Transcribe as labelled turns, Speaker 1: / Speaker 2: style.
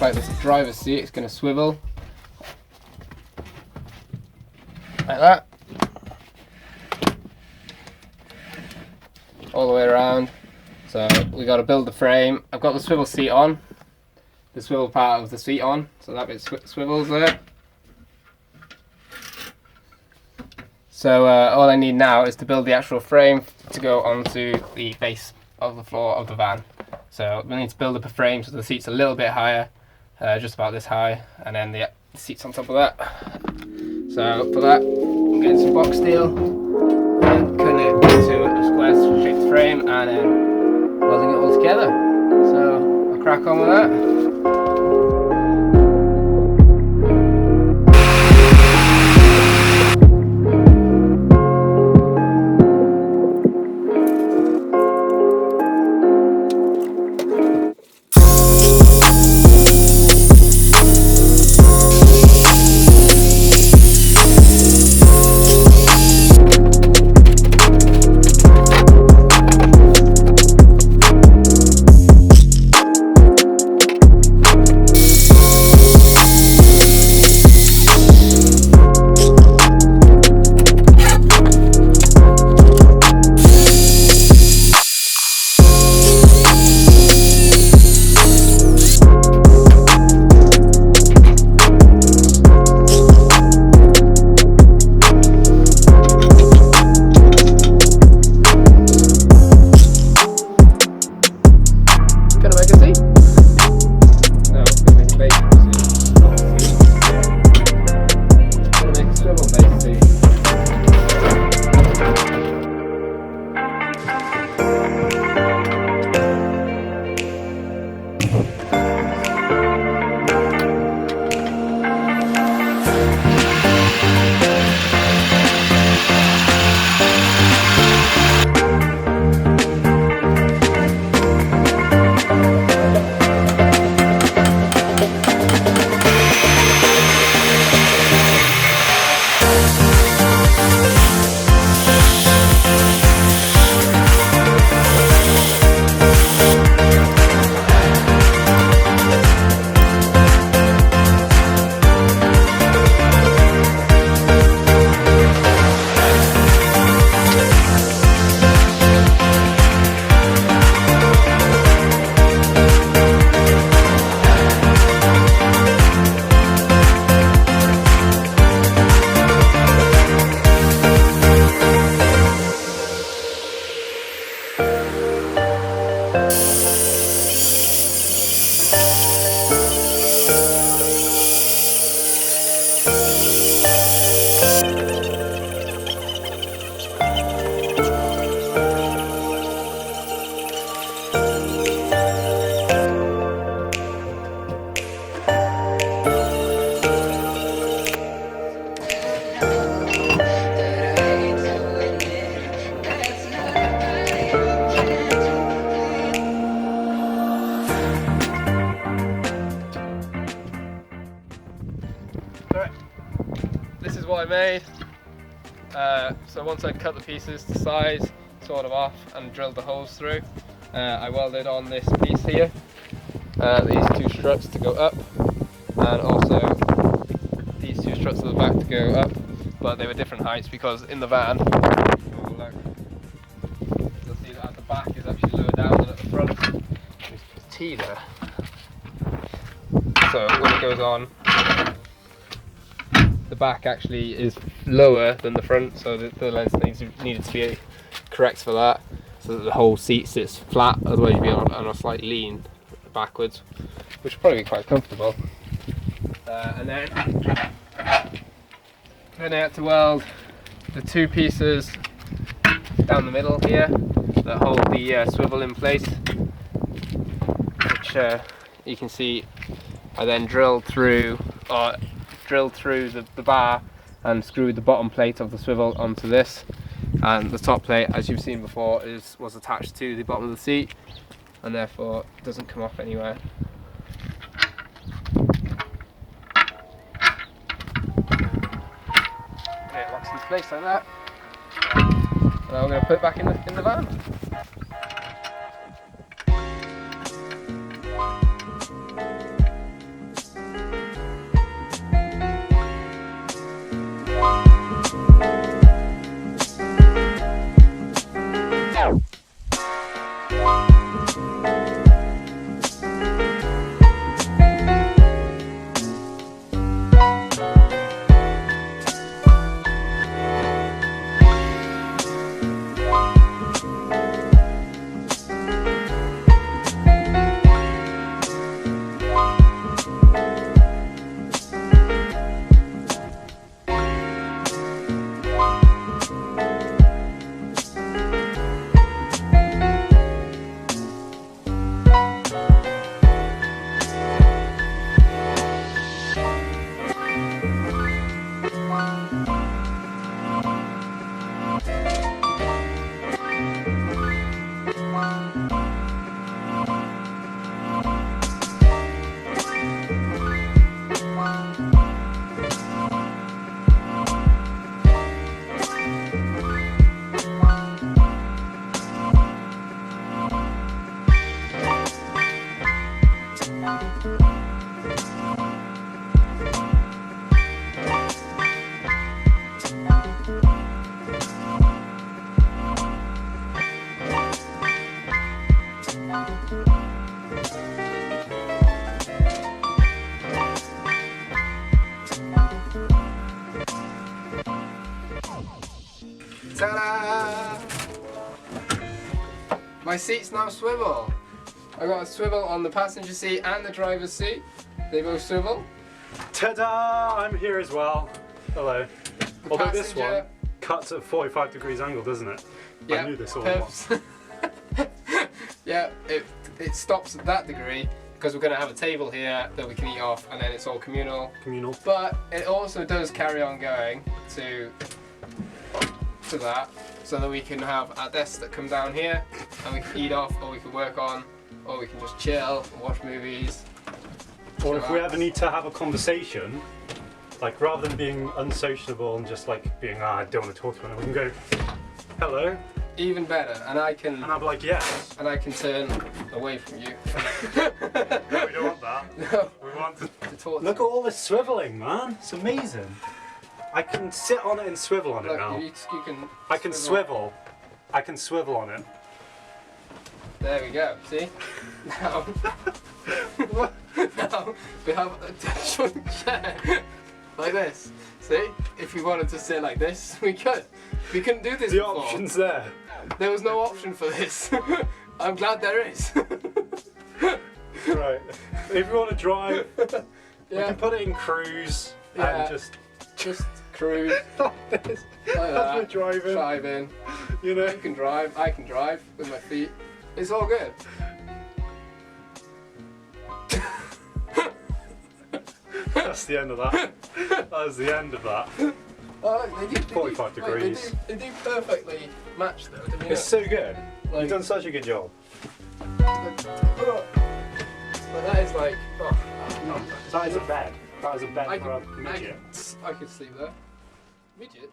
Speaker 1: like this driver's seat. It's going to swivel like that, all the way around. So we got to build the frame. I've got the swivel seat on, the swivel part of the seat on, so that bit swivels there. So all I need now is to build the actual frame to go onto the base of the floor of the van. So we need to build up a frame so the seat's a little bit higher, just about this high, and then the seat's on top of that. So for that, I'm getting some box steel and cutting it into a square shaped frame and then welding it all together. So I'll crack on with that. This is what I made. So once I cut the pieces to size, sort of off, and drilled the holes through, I welded on this piece here, these two struts to go up, and also these two struts at the back to go up, but they were different heights because in the van, you'll see that at the back is actually lower down than at the front. There's T there. So when it goes on, the back actually is lower than the front, so the length needed to be correct for that, so that the whole seat sits flat, otherwise you'd be on a slight lean backwards, which would probably be quite comfortable. And then I had to weld the two pieces down the middle here that hold the swivel in place, which you can see I then drilled through the bar and screwed the bottom plate of the swivel onto this, and the top plate, as you've seen before, was attached to the bottom of the seat and therefore doesn't come off anywhere. Okay, it locks into place like that. Now I'm going to put it back in the van. Ta-da! My seats now swivel. I got a swivel on the passenger seat and the driver's seat. They both swivel.
Speaker 2: Ta-da! I'm here as well. Hello. Although this one
Speaker 1: Passenger-
Speaker 2: cuts at 45 degrees angle, doesn't it?
Speaker 1: Yeah,
Speaker 2: I knew this all along.
Speaker 1: Yeah, it stops at that degree because we're going to have a table here that we can eat off, and then it's all communal.
Speaker 2: Communal.
Speaker 1: But it also does carry on going to that, so that we can have our desks that come down here, and we can eat off, or we can work on, or we can just chill, and watch movies.
Speaker 2: Or if we ever need to have a conversation, like rather than being unsociable and just like being, I don't want to talk to anyone, we can go, hello.
Speaker 1: Even better, and I can.
Speaker 2: And I'm like, yes.
Speaker 1: And I can turn away from you.
Speaker 2: No, we don't want that.
Speaker 1: No.
Speaker 2: We want to
Speaker 1: Talk
Speaker 2: look at all this swiveling, man. It's amazing. I can sit on it and swivel on it
Speaker 1: Look,
Speaker 2: now.
Speaker 1: you can
Speaker 2: I can swivel. I can swivel on it.
Speaker 1: There we go. See? Now, now we have a tension chair like this. See? If we wanted to sit like this, we could. We couldn't do this
Speaker 2: The
Speaker 1: before.
Speaker 2: option's there.
Speaker 1: There was no option for this. I'm glad there is.
Speaker 2: Right. If you want to drive, we
Speaker 1: Yeah.
Speaker 2: can put it in cruise
Speaker 1: Yeah.
Speaker 2: and just
Speaker 1: cruise
Speaker 2: like this.
Speaker 1: like
Speaker 2: As
Speaker 1: that.
Speaker 2: we're driving.
Speaker 1: Driving.
Speaker 2: You know.
Speaker 1: You can drive. I can drive with my feet. It's all good.
Speaker 2: That's the end of that. That's the end of that.
Speaker 1: Oh, look, they do,
Speaker 2: 45 degrees.
Speaker 1: They do perfectly match though. Don't you
Speaker 2: It's
Speaker 1: know?
Speaker 2: so good.
Speaker 1: Like-
Speaker 2: You've done such a good job.
Speaker 1: But that is like,
Speaker 2: That is a bed. That is a bed
Speaker 1: I
Speaker 2: for a
Speaker 1: could,
Speaker 2: midget.
Speaker 1: I could sleep there. Midget?